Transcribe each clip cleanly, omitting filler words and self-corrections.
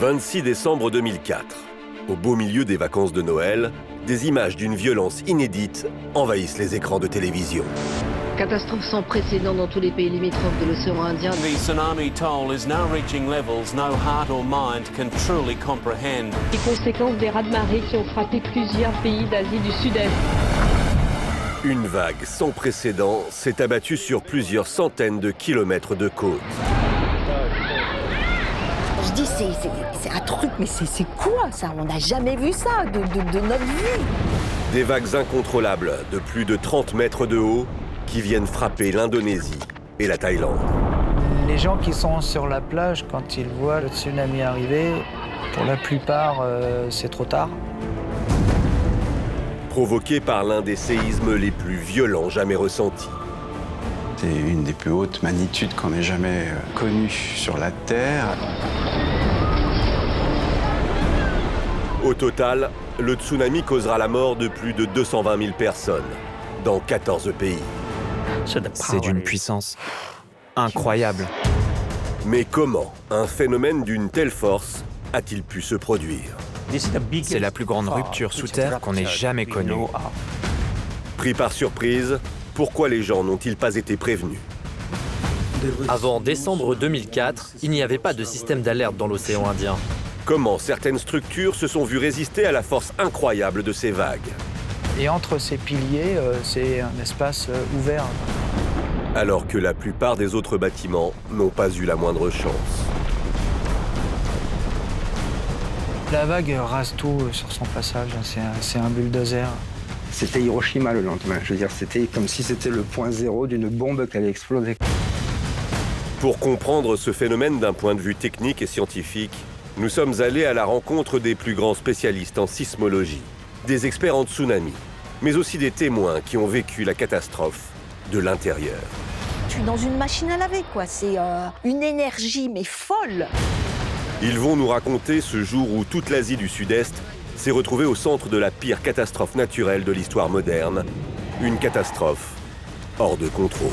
26 décembre 2004. Au beau milieu des vacances de Noël, des images d'une violence inédite envahissent les écrans de télévision. Catastrophe sans précédent dans tous les pays limitrophes de l'océan Indien. The tsunami toll is now reaching levels no heart or mind can truly comprehend. Les conséquences des raz-de-marée qui ont frappé plusieurs pays d'Asie du Sud-Est. Une vague sans précédent s'est abattue sur plusieurs centaines de kilomètres de côte. Je dis, c'est un truc, mais c'est quoi ça? On n'a jamais vu ça de notre vie. Des vagues incontrôlables de plus de 30 mètres de haut qui viennent frapper l'Indonésie et la Thaïlande. Les gens qui sont sur la plage, quand ils voient le tsunami arriver, pour la plupart, c'est trop tard. Provoqué par l'un des séismes les plus violents jamais ressentis. C'est une des plus hautes magnitudes qu'on ait jamais connues sur la Terre. Au total, le tsunami causera la mort de plus de 220 000 personnes dans 14 pays. C'est d'une puissance incroyable. Mais comment un phénomène d'une telle force a-t-il pu se produire? C'est la plus grande rupture sous terre qu'on ait jamais connue. Pris par surprise, pourquoi les gens n'ont-ils pas été prévenus? Avant décembre 2004, il n'y avait pas de système d'alerte dans l'océan Indien. Comment certaines structures se sont vues résister à la force incroyable de ces vagues? Et entre ces piliers, c'est un espace ouvert. Alors que la plupart des autres bâtiments n'ont pas eu la moindre chance. La vague rase tout sur son passage, c'est un bulldozer. C'était Hiroshima le lendemain, je veux dire, c'était comme si c'était le point zéro d'une bombe qui allait exploser. Pour comprendre ce phénomène d'un point de vue technique et scientifique, nous sommes allés à la rencontre des plus grands spécialistes en sismologie, des experts en tsunami, mais aussi des témoins qui ont vécu la catastrophe de l'intérieur. Je suis dans une machine à laver, quoi. C'est une énergie, mais folle. Ils vont nous raconter ce jour où toute l'Asie du Sud-Est s'est retrouvée au centre de la pire catastrophe naturelle de l'histoire moderne, une catastrophe hors de contrôle.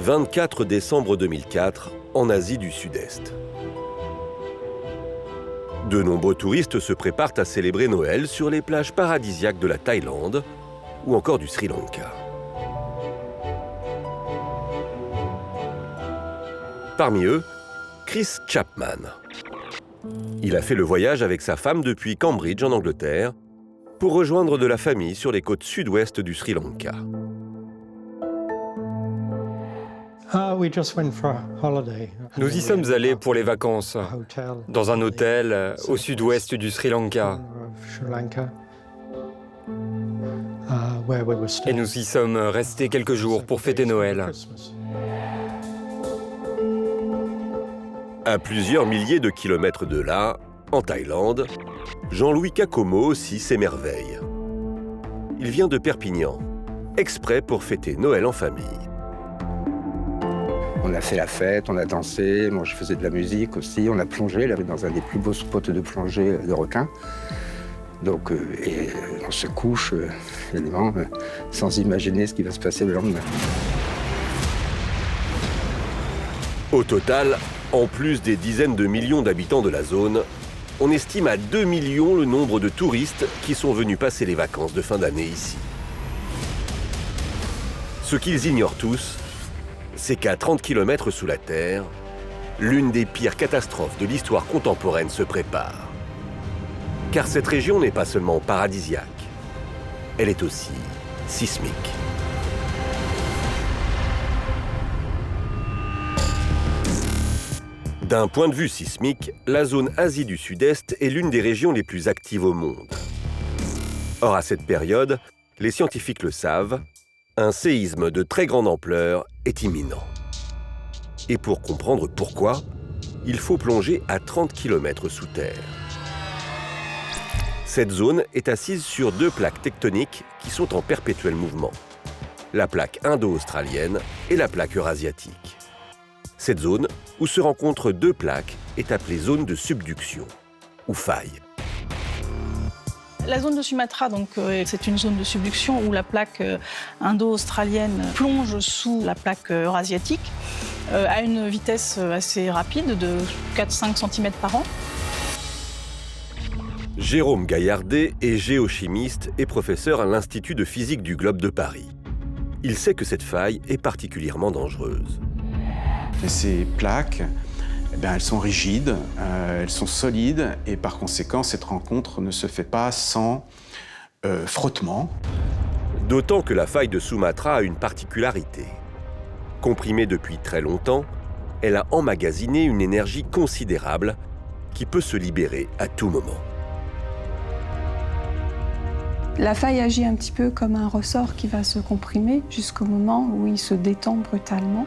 « 24 décembre 2004, en Asie du Sud-Est. De nombreux touristes se préparent à célébrer Noël sur les plages paradisiaques de la Thaïlande ou encore du Sri Lanka. Parmi eux, Chris Chapman. Il a fait le voyage avec sa femme depuis Cambridge en Angleterre pour rejoindre de la famille sur les côtes sud-ouest du Sri Lanka. Nous y sommes allés pour les vacances, dans un hôtel au sud-ouest du Sri Lanka. Et nous y sommes restés quelques jours pour fêter Noël. À plusieurs milliers de kilomètres de là, en Thaïlande, Jean-Louis Kakomo aussi s'émerveille. Il vient de Perpignan, exprès pour fêter Noël en famille. On a fait la fête, on a dansé, moi je faisais de la musique aussi, on a plongé là, dans un des plus beaux spots de plongée de requins. Donc, et on se couche, évidemment, sans imaginer ce qui va se passer le lendemain. Au total, en plus des dizaines de millions d'habitants de la zone, on estime à 2 millions le nombre de touristes qui sont venus passer les vacances de fin d'année ici. Ce qu'ils ignorent tous, c'est qu'à 30 km sous la Terre, l'une des pires catastrophes de l'histoire contemporaine se prépare. Car cette région n'est pas seulement paradisiaque, elle est aussi sismique. D'un point de vue sismique, la zone Asie du Sud-Est est l'une des régions les plus actives au monde. Or, à cette période, les scientifiques le savent, un séisme de très grande ampleur est imminent. Et pour comprendre pourquoi, il faut plonger à 30 km sous terre. Cette zone est assise sur 2 plaques tectoniques qui sont en perpétuel mouvement. La plaque indo-australienne et la plaque eurasiatique. Cette zone, où se rencontrent 2 plaques, est appelée zone de subduction, ou faille. La zone de Sumatra, c'est une zone de subduction où la plaque indo-australienne plonge sous la plaque eurasiatique à une vitesse assez rapide de 4-5 cm par an. Jérôme Gaillardet est géochimiste et professeur à l'Institut de physique du Globe de Paris. Il sait que cette faille est particulièrement dangereuse. Et ces plaques, elles sont rigides, elles sont solides, et par conséquent, cette rencontre ne se fait pas sans frottement. D'autant que la faille de Sumatra a une particularité. Comprimée depuis très longtemps, elle a emmagasiné une énergie considérable qui peut se libérer à tout moment. La faille agit un petit peu comme un ressort qui va se comprimer jusqu'au moment où il se détend brutalement.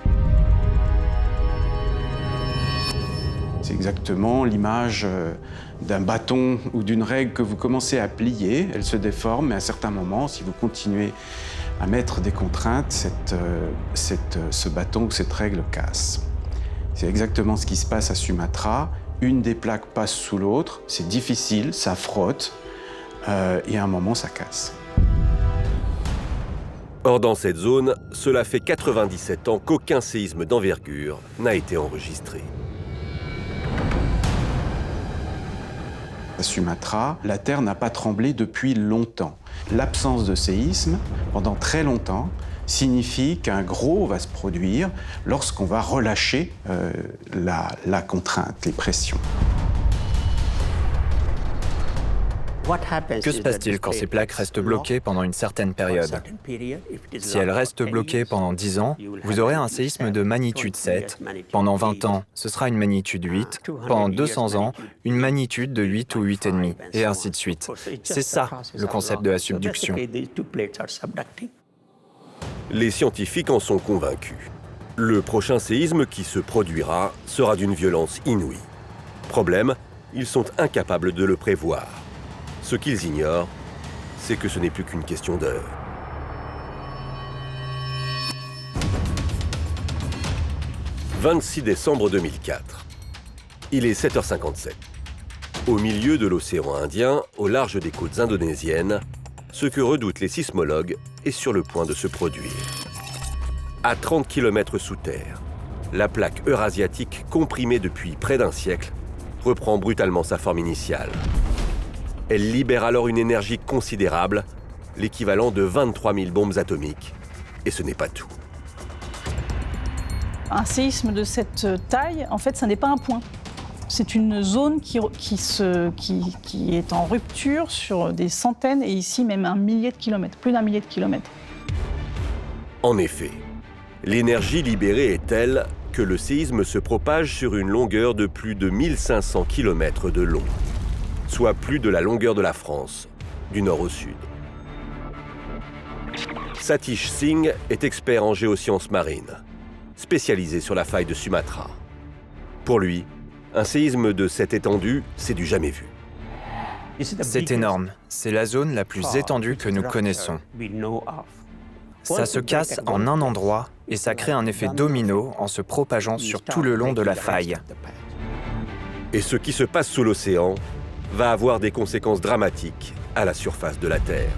C'est exactement l'image d'un bâton ou d'une règle que vous commencez à plier. Elle se déforme, mais à un certain moment, si vous continuez à mettre des contraintes, ce bâton ou cette règle casse. C'est exactement ce qui se passe à Sumatra. Une des plaques passe sous l'autre, c'est difficile, ça frotte, et à un moment, ça casse. Or, dans cette zone, cela fait 97 ans qu'aucun séisme d'envergure n'a été enregistré. À Sumatra, la Terre n'a pas tremblé depuis longtemps. L'absence de séisme, pendant très longtemps, signifie qu'un gros va se produire lorsqu'on va relâcher la contrainte, les pressions. Que se passe-t-il quand ces plaques restent bloquées pendant une certaine période? Si elles restent bloquées pendant 10 ans, vous aurez un séisme de magnitude 7. Pendant 20 ans, ce sera une magnitude 8. Pendant 200 ans, une magnitude de 8 ou 8,5, et ainsi de suite. C'est ça, le concept de la subduction. Les scientifiques en sont convaincus. Le prochain séisme qui se produira sera d'une violence inouïe. Problème, ils sont incapables de le prévoir. Ce qu'ils ignorent, c'est que ce n'est plus qu'une question d'heure. « 26 décembre 2004. Il est 7h57. Au milieu de l'océan Indien, au large des côtes indonésiennes, ce que redoutent les sismologues est sur le point de se produire. À 30 km sous terre, la plaque eurasiatique, comprimée depuis près d'un siècle, reprend brutalement sa forme initiale. Elle libère alors une énergie considérable, l'équivalent de 23 000 bombes atomiques. Et ce n'est pas tout. Un séisme de cette taille, en fait, ça n'est pas un point. C'est une zone qui est en rupture sur des centaines et ici même un millier de kilomètres, plus d'un millier de kilomètres. En effet, l'énergie libérée est telle que le séisme se propage sur une longueur de plus de 1500 km de long, soit plus de la longueur de la France, du nord au sud. Satish Singh est expert en géosciences marines, spécialisé sur la faille de Sumatra. Pour lui, un séisme de cette étendue, c'est du jamais vu. C'est énorme. C'est la zone la plus étendue que nous connaissons. Ça se casse en un endroit et ça crée un effet domino en se propageant sur tout le long de la faille. Et ce qui se passe sous l'océan va avoir des conséquences dramatiques à la surface de la Terre.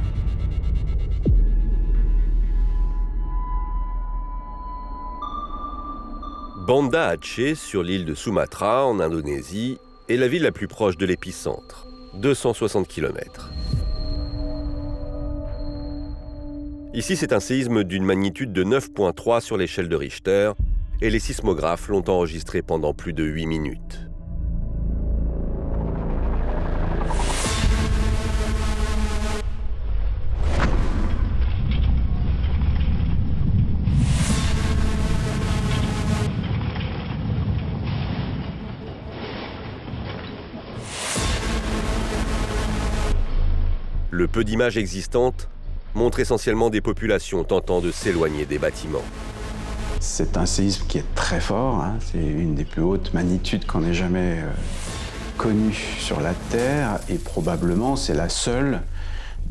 Banda Aceh, sur l'île de Sumatra, en Indonésie, est la ville la plus proche de l'épicentre, 260 km. Ici, c'est un séisme d'une magnitude de 9,3 sur l'échelle de Richter, et les sismographes l'ont enregistré pendant plus de 8 minutes. Le peu d'images existantes montre essentiellement des populations tentant de s'éloigner des bâtiments. C'est un séisme qui est très fort, hein. C'est une des plus hautes magnitudes qu'on ait jamais connue sur la Terre et probablement c'est la seule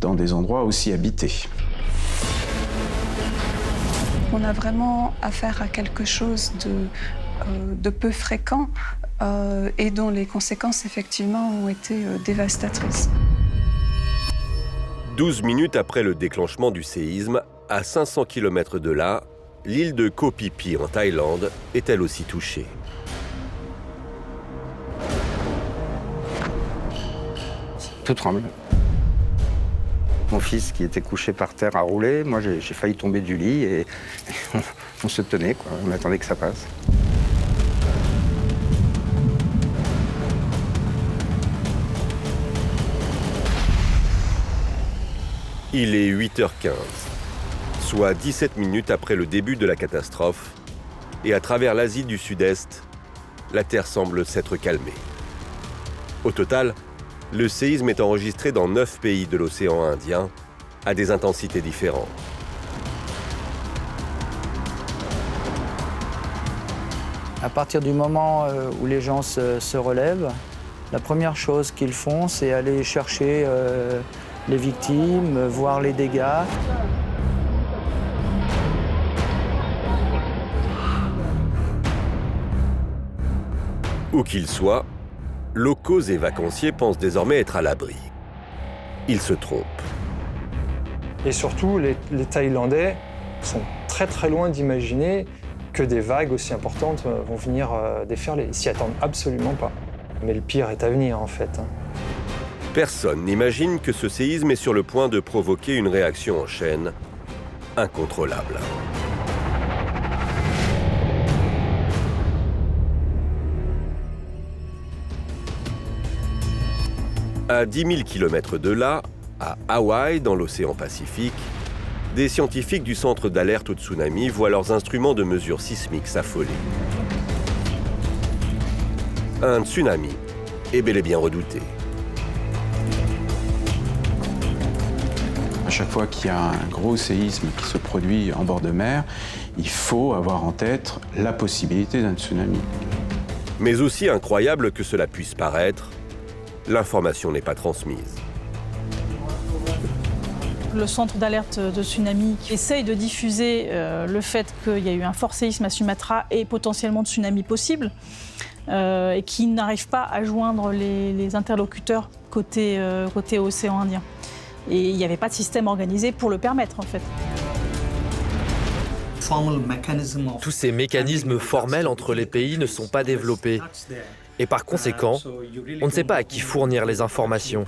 dans des endroits aussi habités. On a vraiment affaire à quelque chose de peu fréquent et dont les conséquences effectivement ont été dévastatrices. 12 minutes après le déclenchement du séisme, à 500 km de là, l'île de Koh Phi Phi en Thaïlande est elle aussi touchée. Tout tremble. Mon fils qui était couché par terre a roulé, moi j'ai failli tomber du lit et on se tenait, quoi. On attendait que ça passe. Il est 8h15, soit 17 minutes après le début de la catastrophe, et à travers l'Asie du Sud-Est, la Terre semble s'être calmée. Au total, le séisme est enregistré dans 9 pays de l'océan Indien, à des intensités différentes. À partir du moment où les gens se relèvent, la première chose qu'ils font, c'est aller chercher les victimes, voir les dégâts. Où qu'ils soient, locaux et vacanciers pensent désormais être à l'abri. Ils se trompent. Et surtout, les Thaïlandais sont très très loin d'imaginer que des vagues aussi importantes vont venir déferler. Ils s'y attendent absolument pas. Mais le pire est à venir en fait. Personne n'imagine que ce séisme est sur le point de provoquer une réaction en chaîne incontrôlable. À 10 000 km de là, à Hawaï, dans l'océan Pacifique, des scientifiques du Centre d'alerte au tsunami voient leurs instruments de mesure sismique s'affoler. Un tsunami est bel et bien redouté. À chaque fois qu'il y a un gros séisme qui se produit en bord de mer, il faut avoir en tête la possibilité d'un tsunami. Mais aussi incroyable que cela puisse paraître, l'information n'est pas transmise. Le centre d'alerte de tsunami qui essaye de diffuser le fait qu'il y a eu un fort séisme à Sumatra et potentiellement de tsunami possible, et qui n'arrive pas à joindre les interlocuteurs côté océan Indien. Et il n'y avait pas de système organisé pour le permettre, en fait. Tous ces mécanismes formels entre les pays ne sont pas développés. Et par conséquent, on ne sait pas à qui fournir les informations.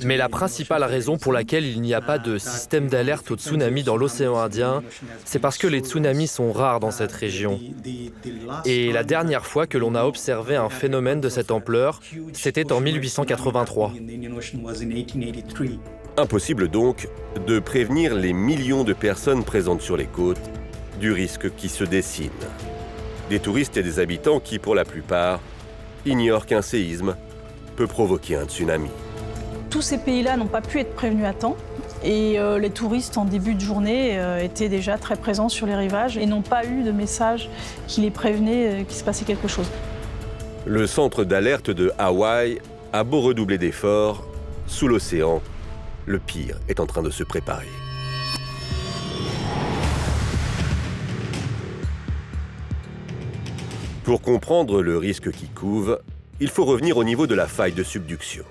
Mais la principale raison pour laquelle il n'y a pas de système d'alerte au tsunami dans l'océan Indien, c'est parce que les tsunamis sont rares dans cette région. Et la dernière fois que l'on a observé un phénomène de cette ampleur, c'était en 1883. Impossible donc de prévenir les millions de personnes présentes sur les côtes du risque qui se dessine. Des touristes et des habitants qui, pour la plupart, ignorent qu'un séisme peut provoquer un tsunami. Tous ces pays-là n'ont pas pu être prévenus à temps et les touristes en début de journée étaient déjà très présents sur les rivages et n'ont pas eu de message qui les prévenait qu'il se passait quelque chose. Le centre d'alerte de Hawaï a beau redoubler d'efforts, sous l'océan, le pire est en train de se préparer. Pour comprendre le risque qui couve, il faut revenir au niveau de la faille de subduction.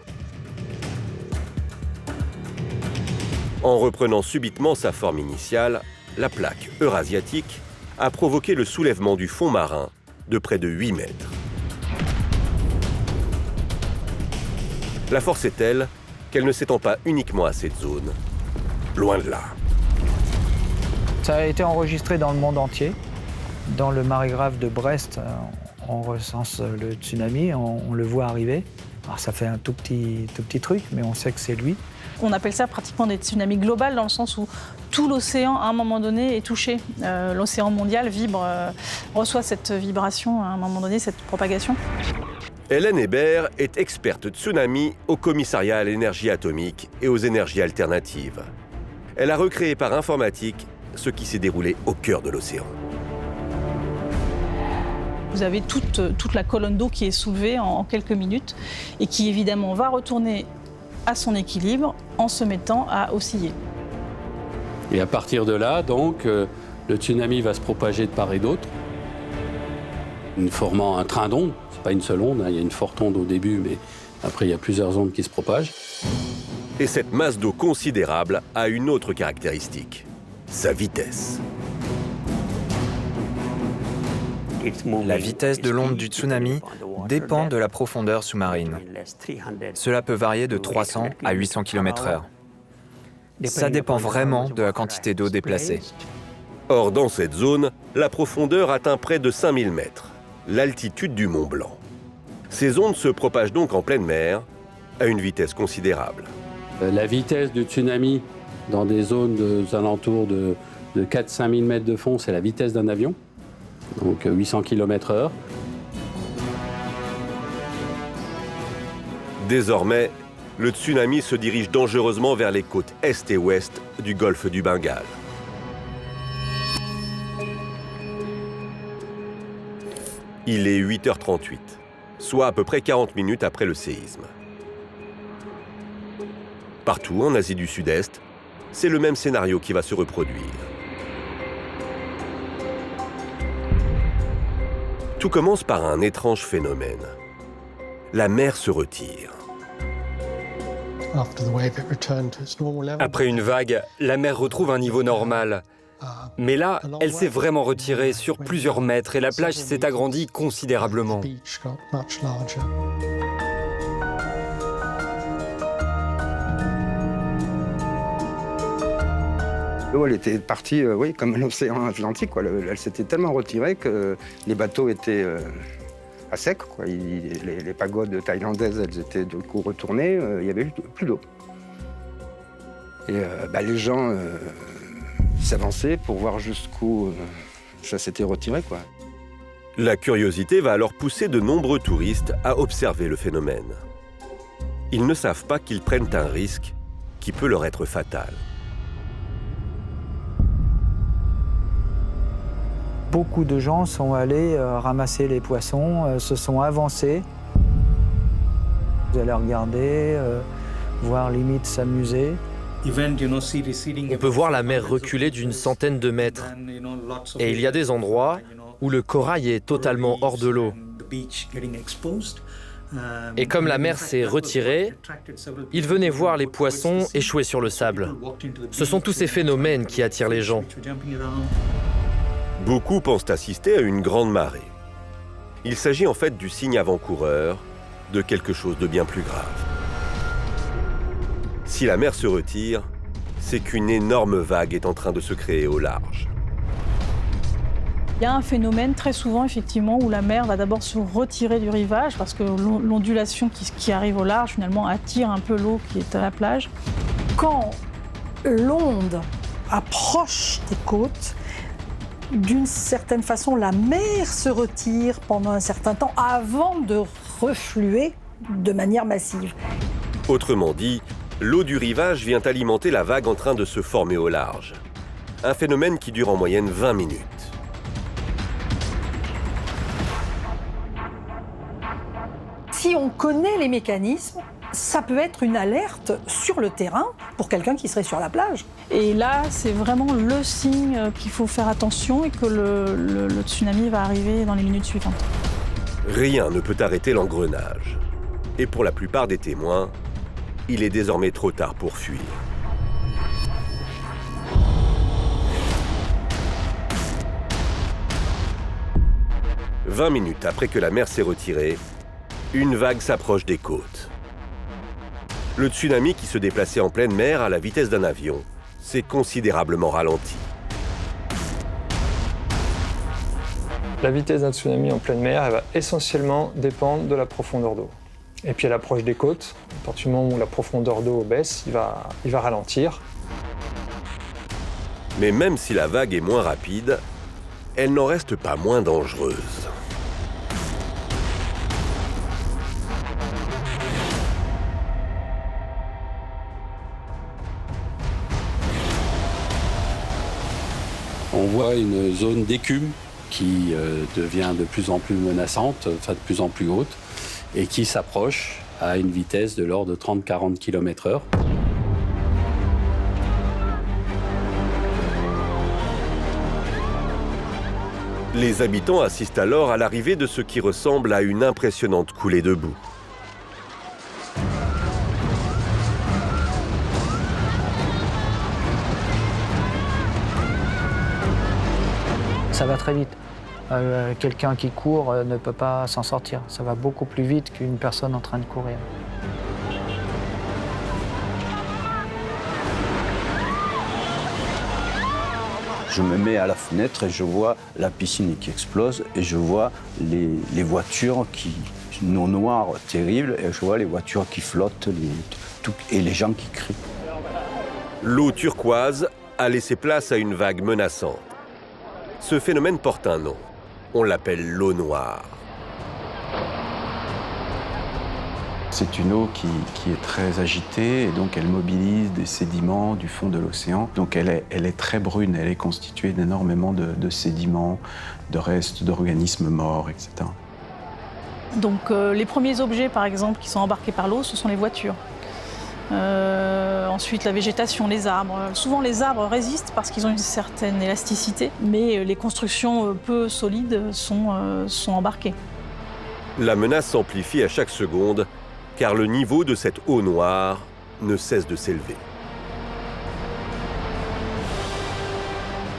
En reprenant subitement sa forme initiale, la plaque eurasiatique a provoqué le soulèvement du fond marin de près de 8 mètres. La force est telle qu'elle ne s'étend pas uniquement à cette zone, loin de là. Ça a été enregistré dans le monde entier. Dans le marégraphe de Brest, on recense le tsunami, on le voit arriver. Alors ça fait un tout petit truc, mais on sait que c'est lui. On appelle ça pratiquement des tsunamis globaux dans le sens où tout l'océan, à un moment donné, est touché. L'océan mondial vibre, reçoit cette vibration, à un moment donné, cette propagation. Hélène Hébert est experte tsunami au commissariat à l'énergie atomique et aux énergies alternatives. Elle a recréé par informatique ce qui s'est déroulé au cœur de l'océan. Vous avez toute la colonne d'eau qui est soulevée en quelques minutes et qui évidemment va retourner à son équilibre en se mettant à osciller. Et à partir de là, donc, le tsunami va se propager de part et d'autre, formant un train d'ondes. C'est pas une seule onde, il y a une forte onde au début, mais après il y a plusieurs ondes qui se propagent. Et cette masse d'eau considérable a une autre caractéristique, sa vitesse. La vitesse de l'onde du tsunami dépend de la profondeur sous-marine. Cela peut varier de 300 à 800 km/h. Ça dépend vraiment de la quantité d'eau déplacée. Or, dans cette zone, la profondeur atteint près de 5000 mètres, l'altitude du Mont Blanc. Ces ondes se propagent donc en pleine mer à une vitesse considérable. La vitesse du tsunami dans des zones aux alentours de 4-5 000 mètres de fond, c'est la vitesse d'un avion, donc 800 km/h. Désormais, le tsunami se dirige dangereusement vers les côtes est et ouest du golfe du Bengale. Il est 8h38, soit à peu près 40 minutes après le séisme. Partout en Asie du Sud-Est, c'est le même scénario qui va se reproduire. Tout commence par un étrange phénomène. La mer se retire. Après une vague, la mer retrouve un niveau normal. Mais là, elle s'est vraiment retirée sur plusieurs mètres et la plage s'est agrandie considérablement. L'eau, elle était partie, oui, comme l'océan Atlantique, quoi. Elle s'était tellement retirée que les bateaux étaient à sec, quoi. Les pagodes thaïlandaises, elles étaient du coup retournées, il n'y avait plus d'eau. Et les gens s'avançaient pour voir jusqu'où ça s'était retiré, quoi. La curiosité va alors pousser de nombreux touristes à observer le phénomène. Ils ne savent pas qu'ils prennent un risque qui peut leur être fatal. Beaucoup de gens sont allés ramasser les poissons, se sont avancés. Vous allez regarder, voir limite s'amuser. On peut voir la mer reculer d'une centaine de mètres. Et il y a des endroits où le corail est totalement hors de l'eau. Et comme la mer s'est retirée, ils venaient voir les poissons échouer sur le sable. Ce sont tous ces phénomènes qui attirent les gens. Beaucoup pensent assister à une grande marée. Il s'agit en fait du signe avant-coureur de quelque chose de bien plus grave. Si la mer se retire, c'est qu'une énorme vague est en train de se créer au large. Il y a un phénomène très souvent, effectivement, où la mer va d'abord se retirer du rivage parce que l'ondulation qui arrive au large, finalement, attire un peu l'eau qui est à la plage. Quand l'onde approche des côtes, d'une certaine façon, la mer se retire pendant un certain temps avant de refluer de manière massive. Autrement dit, l'eau du rivage vient alimenter la vague en train de se former au large. Un phénomène qui dure en moyenne 20 minutes. Si on connaît les mécanismes, ça peut être une alerte sur le terrain pour quelqu'un qui serait sur la plage. Et là, c'est vraiment le signe qu'il faut faire attention et que le tsunami va arriver dans les minutes suivantes. Rien ne peut arrêter l'engrenage. Et pour la plupart des témoins, il est désormais trop tard pour fuir. « 20 minutes après que la mer s'est retirée, une vague s'approche des côtes. Le tsunami qui se déplaçait en pleine mer à la vitesse d'un avion s'est considérablement ralenti. La vitesse d'un tsunami en pleine mer, elle va essentiellement dépendre de la profondeur d'eau. Et puis à l'approche des côtes, à partir du moment où la profondeur d'eau baisse, il va ralentir. Mais même si la vague est moins rapide, elle n'en reste pas moins dangereuse. On voit une zone d'écume qui devient de plus en plus menaçante, enfin de plus en plus haute, et qui s'approche à une vitesse de l'ordre de 30-40 km/h. Les habitants assistent alors à l'arrivée de ce qui ressemble à une impressionnante coulée de boue. Ça va très vite. Quelqu'un qui court ne peut pas s'en sortir. Ça va beaucoup plus vite qu'une personne en train de courir. Je me mets à la fenêtre et je vois la piscine qui explose et je vois les voitures qui une eau noire terrible et je vois les voitures qui flottent et les gens qui crient. L'eau turquoise a laissé place à une vague menaçante. Ce phénomène porte un nom. On l'appelle l'eau noire. C'est une eau qui est très agitée et donc elle mobilise des sédiments du fond de l'océan. Donc elle est très brune, elle est constituée d'énormément de sédiments, de restes d'organismes morts, etc. Donc les premiers objets, par exemple, qui sont embarqués par l'eau, ce sont les voitures. Ensuite, la végétation, les arbres. Souvent, les arbres résistent parce qu'ils ont une certaine élasticité, mais les constructions peu solides sont embarquées. La menace s'amplifie à chaque seconde, car le niveau de cette eau noire ne cesse de s'élever.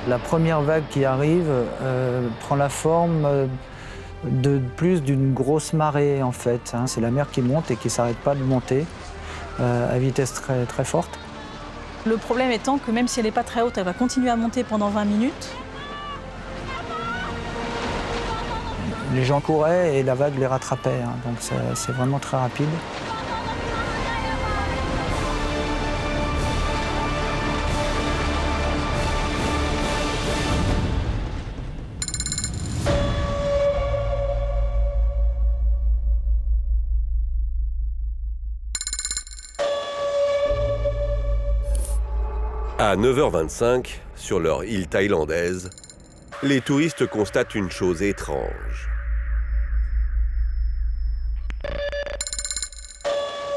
La première vague qui arrive prend la forme plus d'une grosse marée, en fait. C'est la mer qui monte et qui ne s'arrête pas de monter à vitesse très, très forte. Le problème étant que même si elle n'est pas très haute, elle va continuer à monter pendant 20 minutes. Les gens couraient et la vague les rattrapait, donc c'est vraiment très rapide. À 9h25, sur leur île thaïlandaise, les touristes constatent une chose étrange.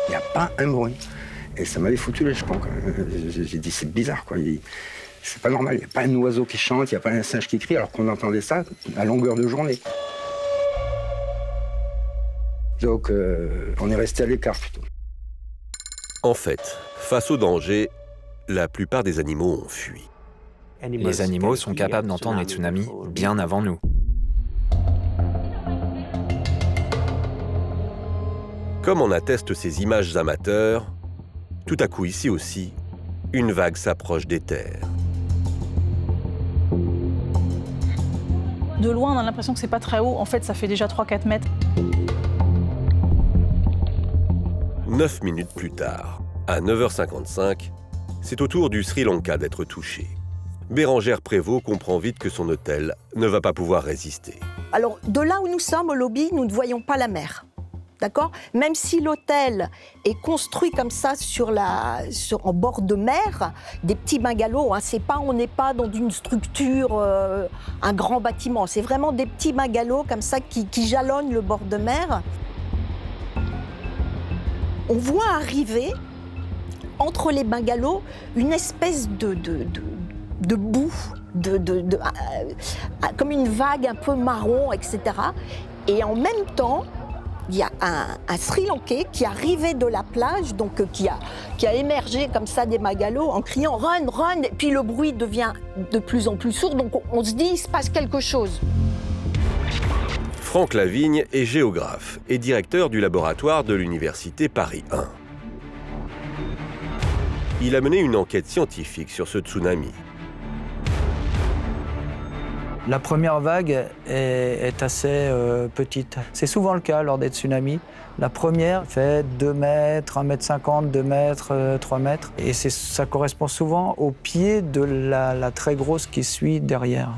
Il n'y a pas un bruit. Et ça m'avait foutu les jetons. J'ai dit, c'est bizarre, quoi. C'est pas normal. Il n'y a pas un oiseau qui chante, il n'y a pas un singe qui crie, alors qu'on entendait ça à longueur de journée. Donc, on est resté à l'écart, plutôt. En fait, face au danger, la plupart des animaux ont fui. Les animaux sont capables d'entendre les tsunamis bien avant nous. Comme en attestent ces images amateurs, tout à coup ici aussi, une vague s'approche des terres. De loin, on a l'impression que c'est pas très haut. En fait, ça fait déjà 3-4 mètres. 9 minutes plus tard, à 9h55, c'est au tour du Sri Lanka d'être touché. Bérangère Prévost comprend vite que son hôtel ne va pas pouvoir résister. Alors, de là où nous sommes, au lobby, nous ne voyons pas la mer. D'accord ? Même si l'hôtel est construit comme ça en bord de mer, des petits bungalows, on n'est pas dans une structure, un grand bâtiment. C'est vraiment des petits bungalows comme ça qui jalonnent le bord de mer. On voit arriver, entre les bungalows, une espèce de boue, comme une vague un peu marron, etc. Et en même temps, il y a un Sri Lankais qui arrivait de la plage, donc qui a émergé comme ça des bungalows en criant « Run, run !» Et puis le bruit devient de plus en plus sourd, donc on se dit « Il se passe quelque chose ». Franck Lavigne est géographe et directeur du laboratoire de l'Université Paris 1. Il a mené une enquête scientifique sur ce tsunami. La première vague est assez petite. C'est souvent le cas lors des tsunamis. La première fait 2 mètres, 1,50 m, 2 mètres, 3 mètres. Et ça correspond souvent au pied de la très grosse qui suit derrière.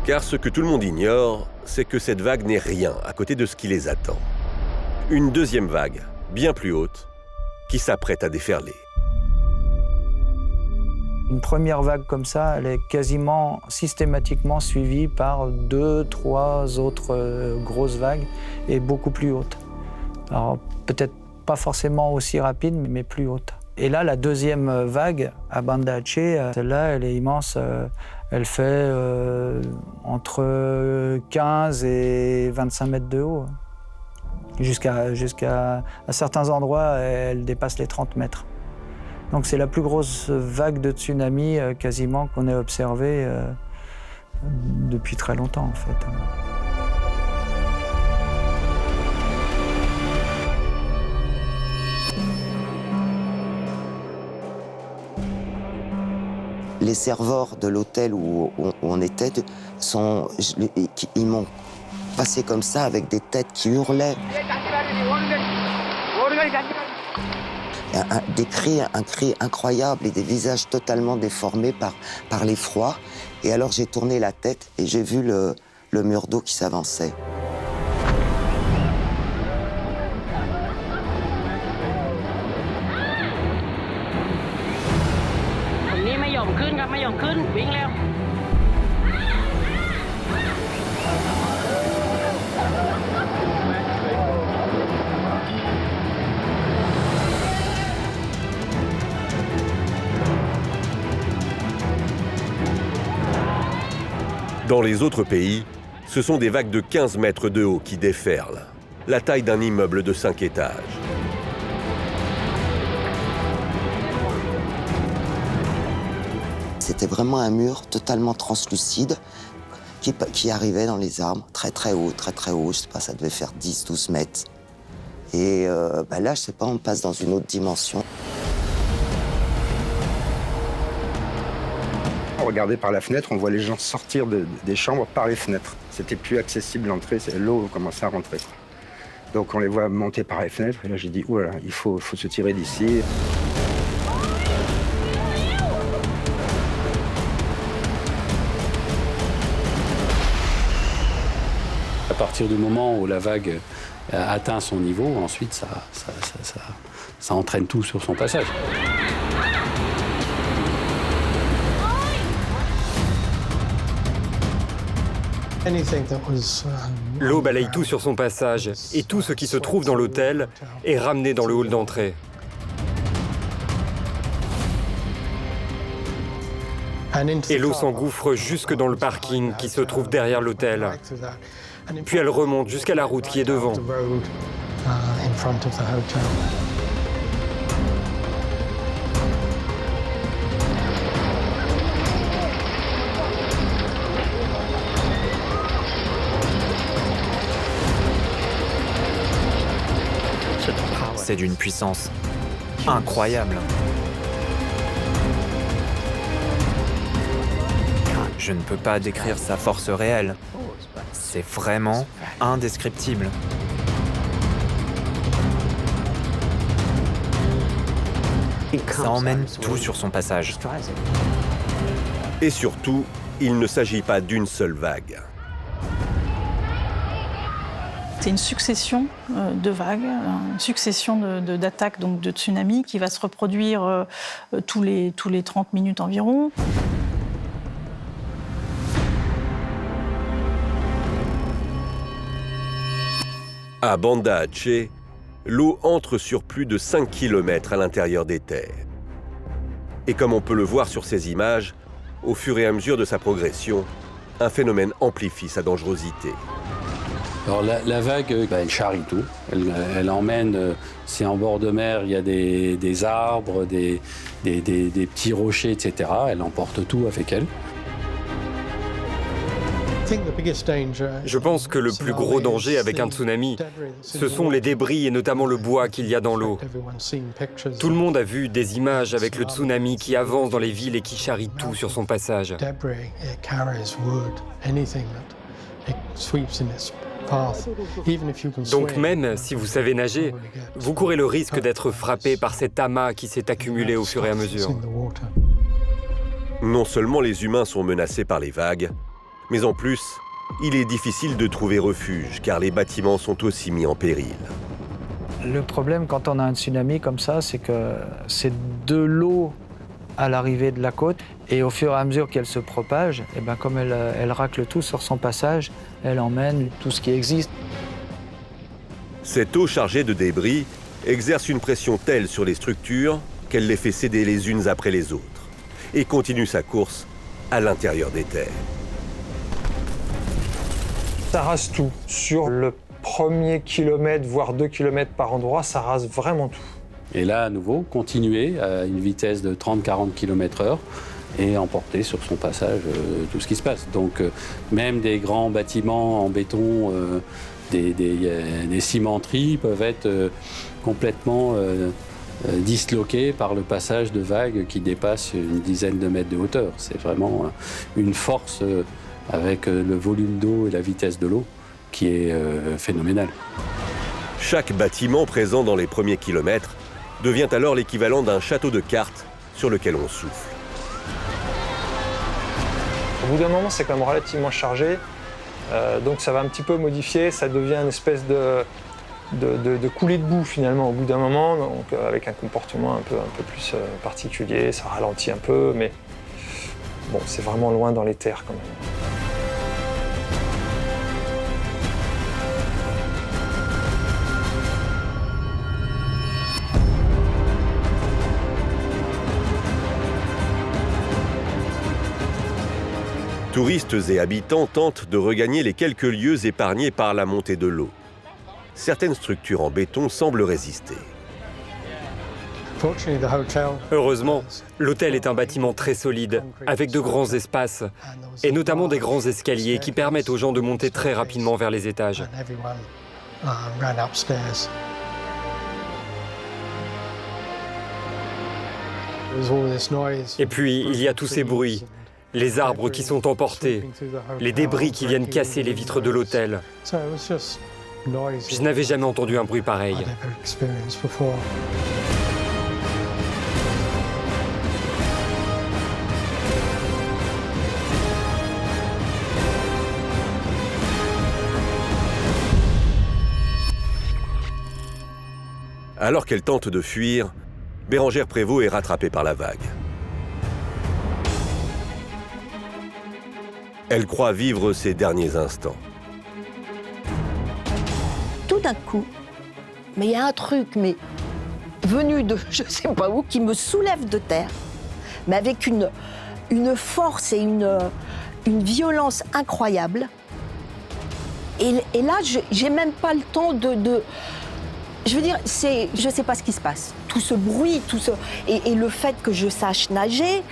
Car ce que tout le monde ignore, c'est que cette vague n'est rien à côté de ce qui les attend. Une deuxième vague, bien plus haute, qui s'apprête à déferler. Une première vague comme ça, elle est quasiment systématiquement suivie par 2, 3 autres grosses vagues et beaucoup plus hautes. Alors peut-être pas forcément aussi rapide, mais plus haute. Et là, la deuxième vague à Banda Aceh, celle-là, elle est immense. Elle fait entre 15 et 25 mètres de haut. Jusqu'à à certains endroits, elle dépasse les 30 mètres. Donc c'est la plus grosse vague de tsunami quasiment qu'on ait observée depuis très longtemps en fait. Les serveurs de l'hôtel où on était, ils m'ont passé comme ça avec des têtes qui hurlaient. Un cri incroyable et des visages totalement déformés par l'effroi. Et alors j'ai tourné la tête et j'ai vu le mur d'eau qui s'avançait. Dans les autres pays, ce sont des vagues de 15 mètres de haut qui déferlent, la taille d'un immeuble de 5 étages. C'était vraiment un mur totalement translucide qui arrivait dans les arbres, très très haut, je sais pas, ça devait faire 10-12 mètres. Et là, je sais pas, on passe dans une autre dimension. Regardez par la fenêtre, on voit les gens sortir des chambres par les fenêtres. C'était plus accessible l'entrée, l'eau commençait à rentrer. Donc on les voit monter par les fenêtres, et là j'ai dit, oula, il faut se tirer d'ici. À partir du moment où la vague atteint son niveau, ensuite ça entraîne tout sur son passage. L'eau balaye tout sur son passage, et tout ce qui se trouve dans l'hôtel est ramené dans le hall d'entrée. Et l'eau s'engouffre jusque dans le parking qui se trouve derrière l'hôtel. Puis elle remonte jusqu'à la route qui est devant. C'est d'une puissance incroyable. Je ne peux pas décrire sa force réelle. C'est vraiment indescriptible. Ça emmène tout sur son passage. Et surtout, il ne s'agit pas d'une seule vague. C'est une succession de vagues, une succession d'attaques, donc de tsunamis, qui va se reproduire tous les 30 minutes environ. À Banda Aceh, l'eau entre sur plus de 5 km à l'intérieur des terres. Et comme on peut le voir sur ces images, au fur et à mesure de sa progression, un phénomène amplifie sa dangerosité. Alors la vague, elle charrie tout. Elle emmène, c'est en bord de mer, il y a des arbres, des petits rochers, etc. Elle emporte tout avec elle. Je pense que le plus gros danger avec un tsunami, ce sont les débris et notamment le bois qu'il y a dans l'eau. Tout le monde a vu des images avec le tsunami qui avance dans les villes et qui charrie tout sur son passage. Donc même si vous savez nager, vous courez le risque d'être frappé par cet amas qui s'est accumulé au fur et à mesure. Non seulement les humains sont menacés par les vagues, mais en plus, il est difficile de trouver refuge car les bâtiments sont aussi mis en péril. Le problème quand on a un tsunami comme ça, c'est que c'est de l'eau à l'arrivée de la côte. Et au fur et à mesure qu'elle se propage, et ben comme elle racle tout sur son passage, elle emmène tout ce qui existe. Cette eau chargée de débris exerce une pression telle sur les structures qu'elle les fait céder les unes après les autres et continue sa course à l'intérieur des terres. Ça rase tout. Sur le premier kilomètre, voire 2 kilomètres par endroit, ça rase vraiment tout. Et là, à nouveau, continuer à une vitesse de 30-40 km/h et emporter sur son passage tout ce qui se passe. Donc même des grands bâtiments en béton, des cimenteries peuvent être complètement disloqués par le passage de vagues qui dépassent une dizaine de mètres de hauteur. C'est vraiment une force avec le volume d'eau et la vitesse de l'eau qui est phénoménale. Chaque bâtiment présent dans les premiers kilomètres devient alors l'équivalent d'un château de cartes sur lequel on souffle. Au bout d'un moment, c'est quand même relativement chargé, donc ça va un petit peu modifier, ça devient une espèce de coulée de boue finalement au bout d'un moment, donc avec un comportement un peu plus particulier, ça ralentit un peu, mais bon, c'est vraiment loin dans les terres quand même. Touristes et habitants tentent de regagner les quelques lieux épargnés par la montée de l'eau. Certaines structures en béton semblent résister. Heureusement, l'hôtel est un bâtiment très solide, avec de grands espaces, et notamment des grands escaliers qui permettent aux gens de monter très rapidement vers les étages. Et puis, il y a tous ces bruits. Les arbres qui sont emportés, les débris qui viennent casser les vitres de l'hôtel. Je n'avais jamais entendu un bruit pareil. Alors qu'elle tente de fuir, Bérengère Prévost est rattrapée par la vague. Elle croit vivre ses derniers instants. Tout d'un coup, mais il y a un truc, mais venu de je ne sais pas où, qui me soulève de terre, mais avec une force et une violence incroyable. Et là, j'ai même pas le temps de je veux dire, je ne sais pas ce qui se passe. Tout ce bruit, et le fait que je sache nager,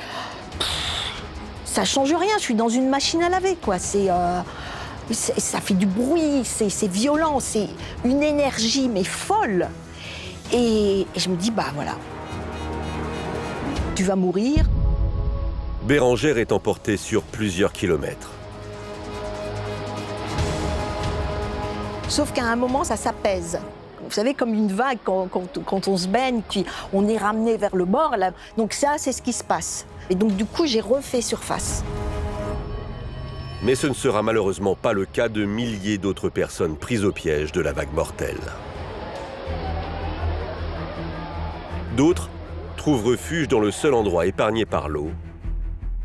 ça change rien. Je suis dans une machine à laver, quoi. Ça fait du bruit, c'est violent, c'est une énergie mais folle. Et je me dis, bah voilà, tu vas mourir. Bérengère est emportée sur plusieurs kilomètres. Sauf qu'à un moment, ça s'apaise. Vous savez, comme une vague quand on se baigne, puis on est ramené vers le bord. Là. Donc ça, c'est ce qui se passe. Et donc du coup, j'ai refait surface. Mais ce ne sera malheureusement pas le cas de milliers d'autres personnes prises au piège de la vague mortelle. D'autres trouvent refuge dans le seul endroit épargné par l'eau,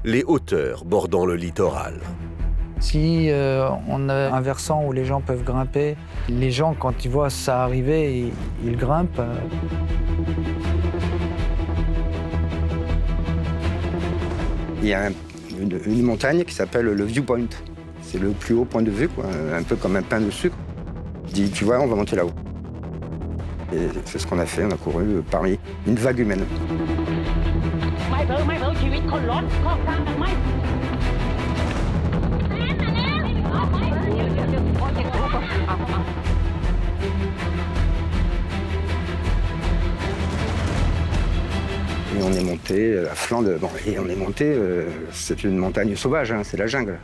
les hauteurs bordant le littoral. Si on a un versant où les gens peuvent grimper, les gens, quand ils voient ça arriver, ils grimpent. Il y a une montagne qui s'appelle le Viewpoint. C'est le plus haut point de vue, quoi, un peu comme un pain de sucre. Je dis, tu vois, on va monter là-haut. Et c'est ce qu'on a fait, on a couru parmi une vague humaine. Et on est monté à flanc de... Bon, et on est monté, c'est une montagne sauvage, hein, c'est la jungle.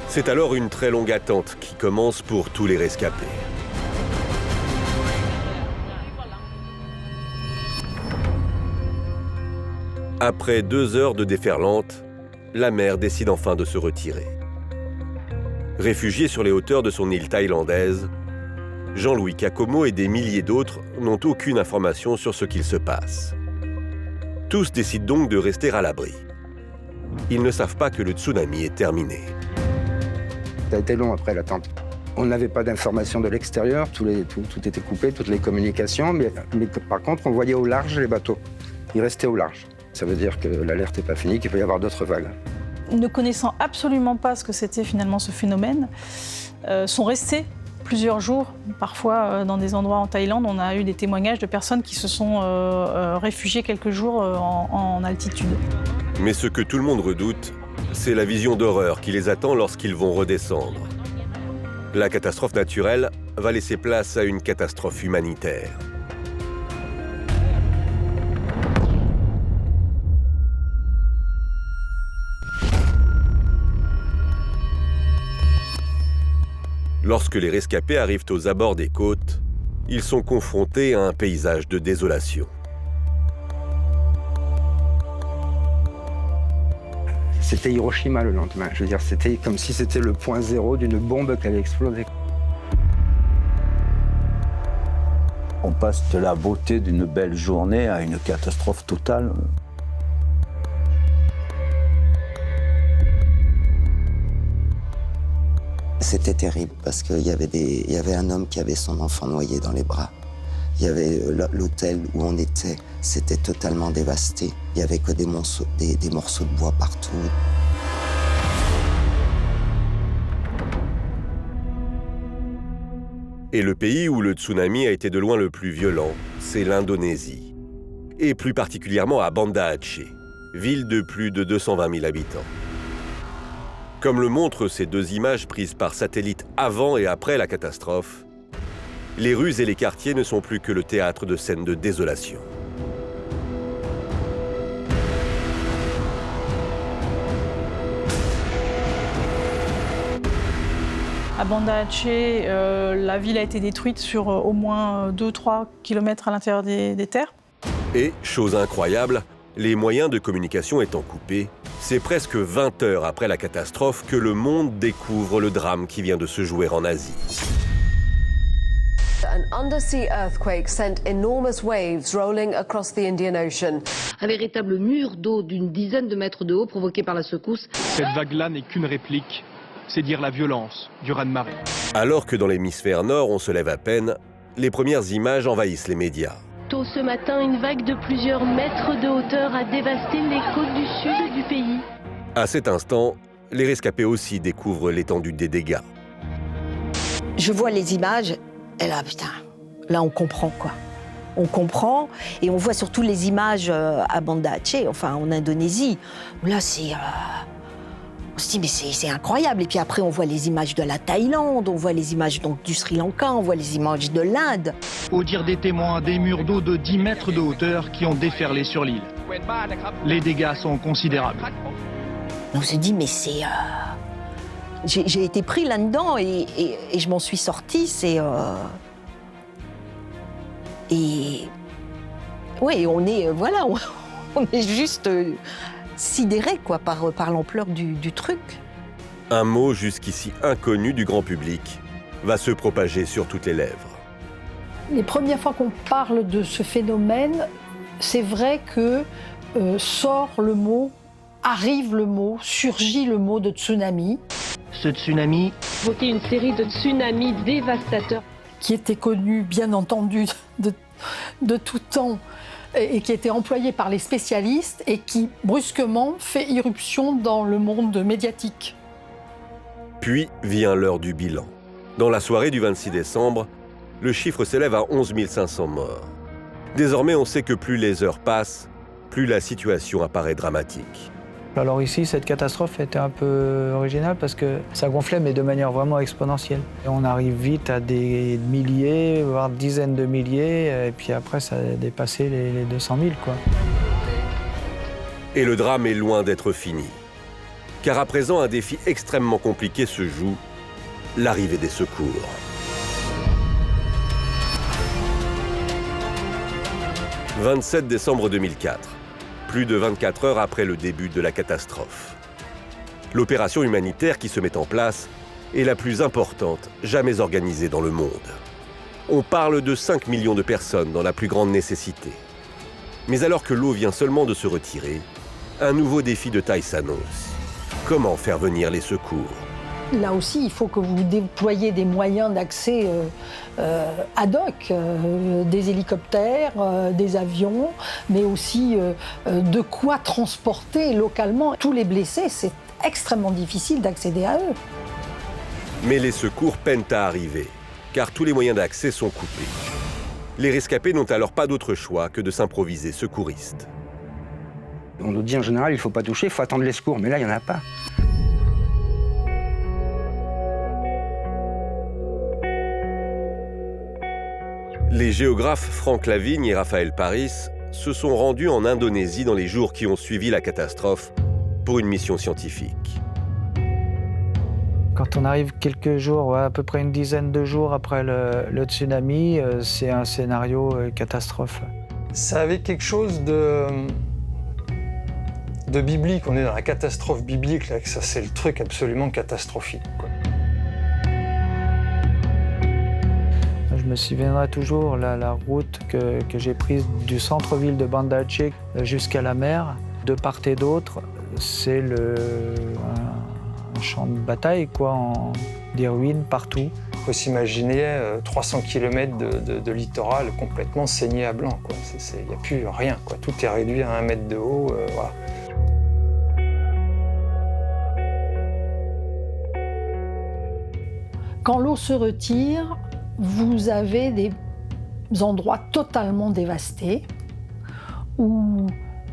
C'est alors une très longue attente qui commence pour tous les rescapés. Après 2 heures de déferlante, la mer décide enfin de se retirer. Réfugié sur les hauteurs de son île thaïlandaise, Jean-Louis Kakomo et des milliers d'autres n'ont aucune information sur ce qu'il se passe. Tous décident donc de rester à l'abri. Ils ne savent pas que le tsunami est terminé. Ça a été long après la tempête. On n'avait pas d'informations de l'extérieur, tout était coupé, toutes les communications, mais par contre, on voyait au large les bateaux. Ils restaient au large. Ça veut dire que l'alerte n'est pas finie, qu'il peut y avoir d'autres vagues. Ne connaissant absolument pas ce que c'était finalement ce phénomène, sont restés plusieurs jours, parfois dans des endroits en Thaïlande. On a eu des témoignages de personnes qui se sont réfugiées quelques jours en altitude. Mais ce que tout le monde redoute, c'est la vision d'horreur qui les attend lorsqu'ils vont redescendre. La catastrophe naturelle va laisser place à une catastrophe humanitaire. Lorsque les rescapés arrivent aux abords des côtes, ils sont confrontés à un paysage de désolation. C'était Hiroshima le lendemain. Je veux dire, c'était comme si c'était le point zéro d'une bombe qui allait exploser. On passe de la beauté d'une belle journée à une catastrophe totale. C'était terrible parce qu'il y avait un homme qui avait son enfant noyé dans les bras. Il y avait l'hôtel où on était, c'était totalement dévasté. Il n'y avait que des morceaux de bois partout. Et le pays où le tsunami a été de loin le plus violent, c'est l'Indonésie. Et plus particulièrement à Banda Aceh, ville de plus de 220 000 habitants. Comme le montrent ces deux images prises par satellite avant et après la catastrophe, les rues et les quartiers ne sont plus que le théâtre de scènes de désolation. À Banda Aceh, la ville a été détruite sur au moins 2-3 km à l'intérieur des terres. Et, chose incroyable, les moyens de communication étant coupés, c'est presque 20 heures après la catastrophe que le monde découvre le drame qui vient de se jouer en Asie. An undersea earthquake sent enormous waves rolling across the Indian Ocean. Un véritable mur d'eau d'une dizaine de mètres de haut provoqué par la secousse. Cette vague-là n'est qu'une réplique, c'est dire la violence du raz-de-marée. Alors que dans l'hémisphère nord, on se lève à peine, les premières images envahissent les médias. Tôt ce matin, une vague de plusieurs mètres de hauteur a dévasté les côtes du sud du pays. À cet instant, les rescapés aussi découvrent l'étendue des dégâts. Je vois les images, et là, putain, là on comprend quoi. On comprend, et on voit surtout les images à Banda Aceh, enfin en Indonésie. Là, c'est... on se dit, mais c'est incroyable. Et puis après, on voit les images de la Thaïlande, on voit les images donc, du Sri Lanka, on voit les images de l'Inde. Au dire des témoins, des murs d'eau de 10 mètres de hauteur qui ont déferlé sur l'île. Les dégâts sont considérables. On se dit, mais c'est... J'ai été pris là-dedans et je m'en suis sortie, c'est... Et... Oui, on est... Voilà, on est juste... sidéré quoi, par l'ampleur du truc. Un mot jusqu'ici inconnu du grand public va se propager sur toutes les lèvres. Les premières fois qu'on parle de ce phénomène, c'est vrai que sort le mot, arrive le mot, surgit le mot de tsunami. Ce tsunami évoquait une série de tsunamis dévastateurs. Qui était connu, bien entendu, de tout temps, et qui était employé par les spécialistes et qui, brusquement, fait irruption dans le monde médiatique. Puis vient l'heure du bilan. Dans la soirée du 26 décembre, le chiffre s'élève à 11 500 morts. Désormais, on sait que plus les heures passent, plus la situation apparaît dramatique. Alors ici, cette catastrophe était un peu originale parce que ça gonflait, mais de manière vraiment exponentielle. Et on arrive vite à des milliers, voire dizaines de milliers, et puis après, ça a dépassé les 200 000, quoi. Et le drame est loin d'être fini. Car à présent, un défi extrêmement compliqué se joue, l'arrivée des secours. « 27 décembre 2004. Plus de 24 heures après le début de la catastrophe. L'opération humanitaire qui se met en place est la plus importante jamais organisée dans le monde. On parle de 5 millions de personnes dans la plus grande nécessité. Mais alors que l'eau vient seulement de se retirer, un nouveau défi de taille s'annonce. Comment faire venir les secours ? Là aussi, il faut que vous déployiez des moyens d'accès ad hoc, des hélicoptères, des avions, mais aussi de quoi transporter localement tous les blessés. C'est extrêmement difficile d'accéder à eux. Mais les secours peinent à arriver, car tous les moyens d'accès sont coupés. Les rescapés n'ont alors pas d'autre choix que de s'improviser secouristes. On nous dit en général, il ne faut pas toucher, il faut attendre les secours, mais là, il n'y en a pas. Les géographes Franck Lavigne et Raphaël Paris se sont rendus en Indonésie dans les jours qui ont suivi la catastrophe pour une mission scientifique. Quand on arrive quelques jours, à peu près une dizaine de jours après le tsunami, c'est un scénario catastrophe. Ça avait quelque chose de biblique. On est dans la catastrophe biblique, là, que ça c'est le truc absolument catastrophique, quoi. Je me souviendrai toujours la route que j'ai prise du centre-ville de Banda Aceh jusqu'à la mer. De part et d'autre, c'est un champ de bataille, quoi, des ruines partout. Il faut s'imaginer 300 km de littoral complètement saigné à blanc, quoi. Il n'y a plus rien, quoi. Tout est réduit à 1 mètre de haut. Voilà. Quand l'eau se retire, vous avez des endroits totalement dévastés où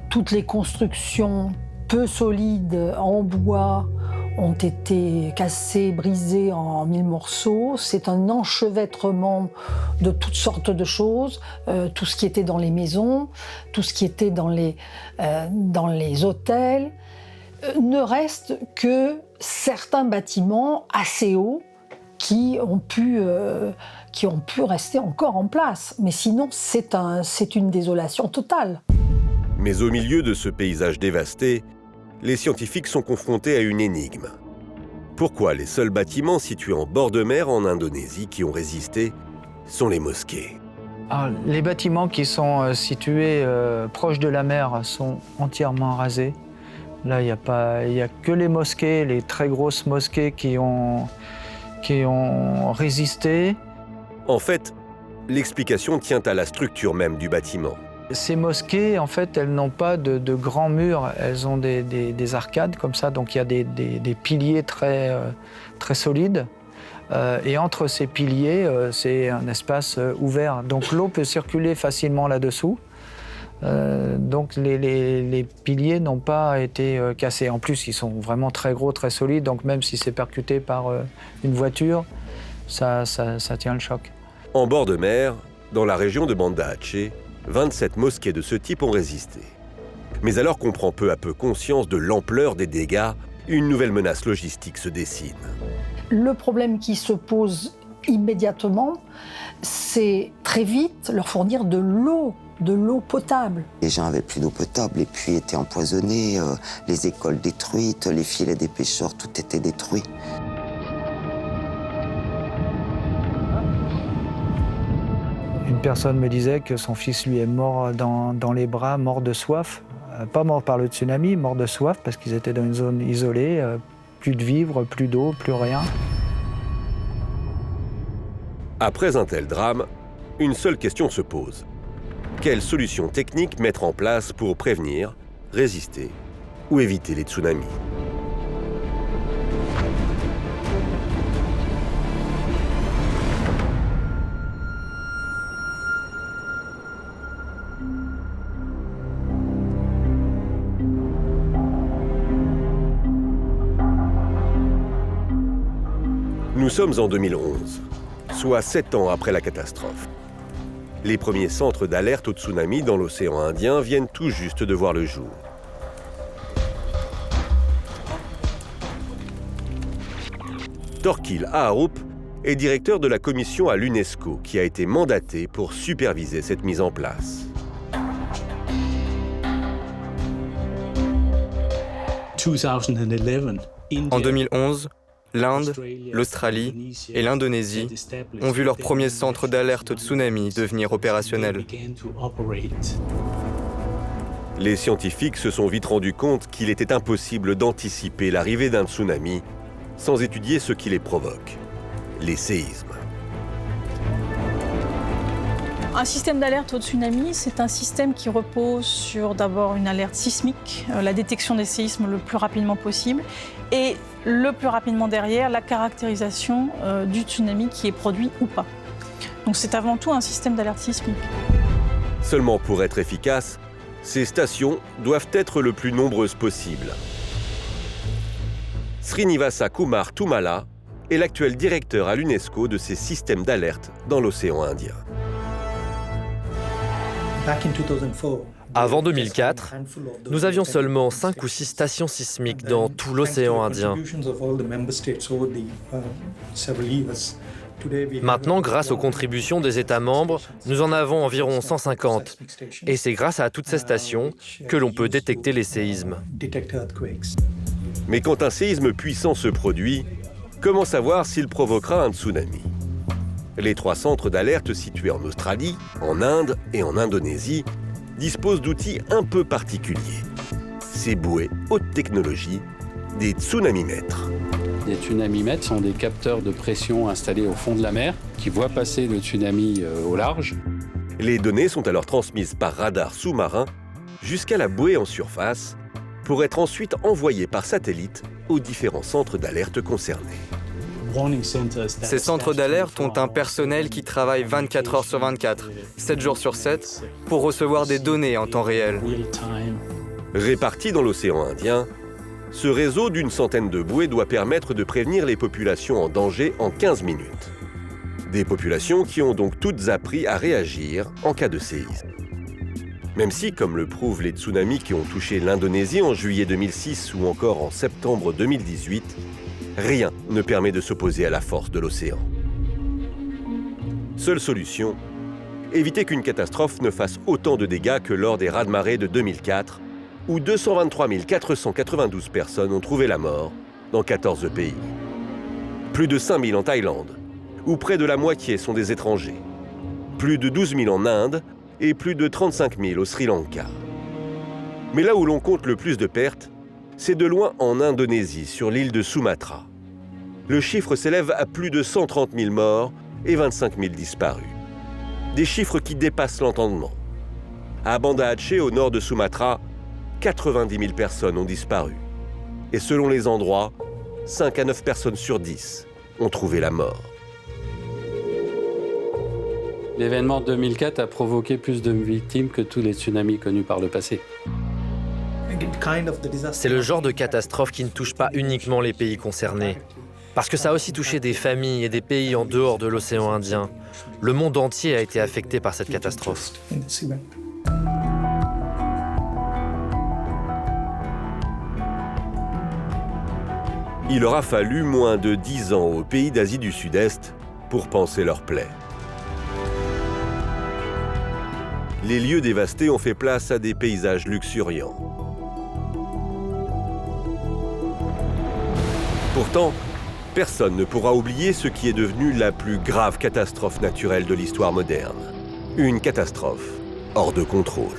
toutes les constructions peu solides en bois ont été cassées, brisées en 1000 morceaux. C'est un enchevêtrement de toutes sortes de choses, tout ce qui était dans les maisons, tout ce qui était dans les hôtels. Ne reste que certains bâtiments assez hauts qui ont pu rester encore en place. Mais sinon, c'est une désolation totale. Mais au milieu de ce paysage dévasté, les scientifiques sont confrontés à une énigme. Pourquoi les seuls bâtiments situés en bord de mer en Indonésie qui ont résisté sont les mosquées ? Alors, les bâtiments qui sont situés proches de la mer sont entièrement rasés. Là, il n'y a que les mosquées, les très grosses mosquées qui ont résisté. En fait, l'explication tient à la structure même du bâtiment. Ces mosquées, en fait, elles n'ont pas de grands murs, elles ont des arcades comme ça, donc il y a des piliers très solides. Et entre ces piliers, c'est un espace ouvert. Donc l'eau peut circuler facilement là-dessous. Donc les piliers n'ont pas été cassés. En plus, ils sont vraiment très gros, très solides. Donc même si c'est percuté par une voiture, ça tient le choc. En bord de mer, dans la région de Banda Aceh, 27 mosquées de ce type ont résisté. Mais alors qu'on prend peu à peu conscience de l'ampleur des dégâts, une nouvelle menace logistique se dessine. Le problème qui se pose immédiatement, c'est très vite leur fournir de l'eau potable. Les gens n'avaient plus d'eau potable, les puits étaient empoisonnés, les écoles détruites, les filets des pêcheurs, tout était détruit. Une personne me disait que son fils lui est mort dans les bras, mort de soif. Pas mort par le tsunami, mort de soif parce qu'ils étaient dans une zone isolée, plus de vivres, plus d'eau, plus rien. Après un tel drame, une seule question se pose. Quelles solutions techniques mettre en place pour prévenir, résister ou éviter les tsunamis ? Nous sommes en 2011, soit 7 ans après la catastrophe. Les premiers centres d'alerte au tsunami dans l'océan Indien viennent tout juste de voir le jour. Thorkil Aharup est directeur de la commission à l'UNESCO qui a été mandaté pour superviser cette mise en place. En 2011, l'Inde, l'Australie et l'Indonésie ont vu leur premier centre d'alerte au tsunami devenir opérationnel. Les scientifiques se sont vite rendus compte qu'il était impossible d'anticiper l'arrivée d'un tsunami sans étudier ce qui les provoque, les séismes. Un système d'alerte au tsunami, c'est un système qui repose sur d'abord une alerte sismique, la détection des séismes le plus rapidement possible, et le plus rapidement derrière, la caractérisation du tsunami qui est produit ou pas. Donc c'est avant tout un système d'alerte sismique. Seulement pour être efficaces, ces stations doivent être le plus nombreuses possible. Srinivasa Kumar Tumala est l'actuel directeur à l'UNESCO de ces systèmes d'alerte dans l'océan Indien. Avant 2004, nous avions seulement 5 ou 6 stations sismiques dans tout l'océan Indien. Maintenant, grâce aux contributions des États membres, nous en avons environ 150. Et c'est grâce à toutes ces stations que l'on peut détecter les séismes. Mais quand un séisme puissant se produit, comment savoir s'il provoquera un tsunami? Les 3 centres d'alerte situés en Australie, en Inde et en Indonésie disposent d'outils un peu particuliers. Ces bouées haute technologie, des tsunamimètres. Les tsunamimètres sont des capteurs de pression installés au fond de la mer qui voient passer le tsunami au large. Les données sont alors transmises par radar sous-marin jusqu'à la bouée en surface pour être ensuite envoyées par satellite aux différents centres d'alerte concernés. Ces centres d'alerte ont un personnel qui travaille 24 heures sur 24, 7 jours sur 7, pour recevoir des données en temps réel. Répartis dans l'océan Indien, ce réseau d'une centaine de bouées doit permettre de prévenir les populations en danger en 15 minutes. Des populations qui ont donc toutes appris à réagir en cas de séisme. Même si, comme le prouvent les tsunamis qui ont touché l'Indonésie en juillet 2006 ou encore en septembre 2018, rien ne permet de s'opposer à la force de l'océan. Seule solution, éviter qu'une catastrophe ne fasse autant de dégâts que lors des raz-de-marée de 2004, où 223 492 personnes ont trouvé la mort dans 14 pays. Plus de 5 000 en Thaïlande, où près de la moitié sont des étrangers. Plus de 12 000 en Inde et plus de 35 000 au Sri Lanka. Mais là où l'on compte le plus de pertes, c'est de loin en Indonésie, sur l'île de Sumatra. Le chiffre s'élève à plus de 130 000 morts et 25 000 disparus. Des chiffres qui dépassent l'entendement. À Banda Aceh, au nord de Sumatra, 90 000 personnes ont disparu. Et selon les endroits, 5 à 9 personnes sur 10 ont trouvé la mort. L'événement de 2004 a provoqué plus de victimes que tous les tsunamis connus par le passé. C'est le genre de catastrophe qui ne touche pas uniquement les pays concernés. Parce que ça a aussi touché des familles et des pays en dehors de l'océan Indien. Le monde entier a été affecté par cette catastrophe. Il aura fallu moins de 10 ans aux pays d'Asie du Sud-Est pour panser leurs plaies. Les lieux dévastés ont fait place à des paysages luxuriants. Pourtant, personne ne pourra oublier ce qui est devenu la plus grave catastrophe naturelle de l'histoire moderne. Une catastrophe hors de contrôle.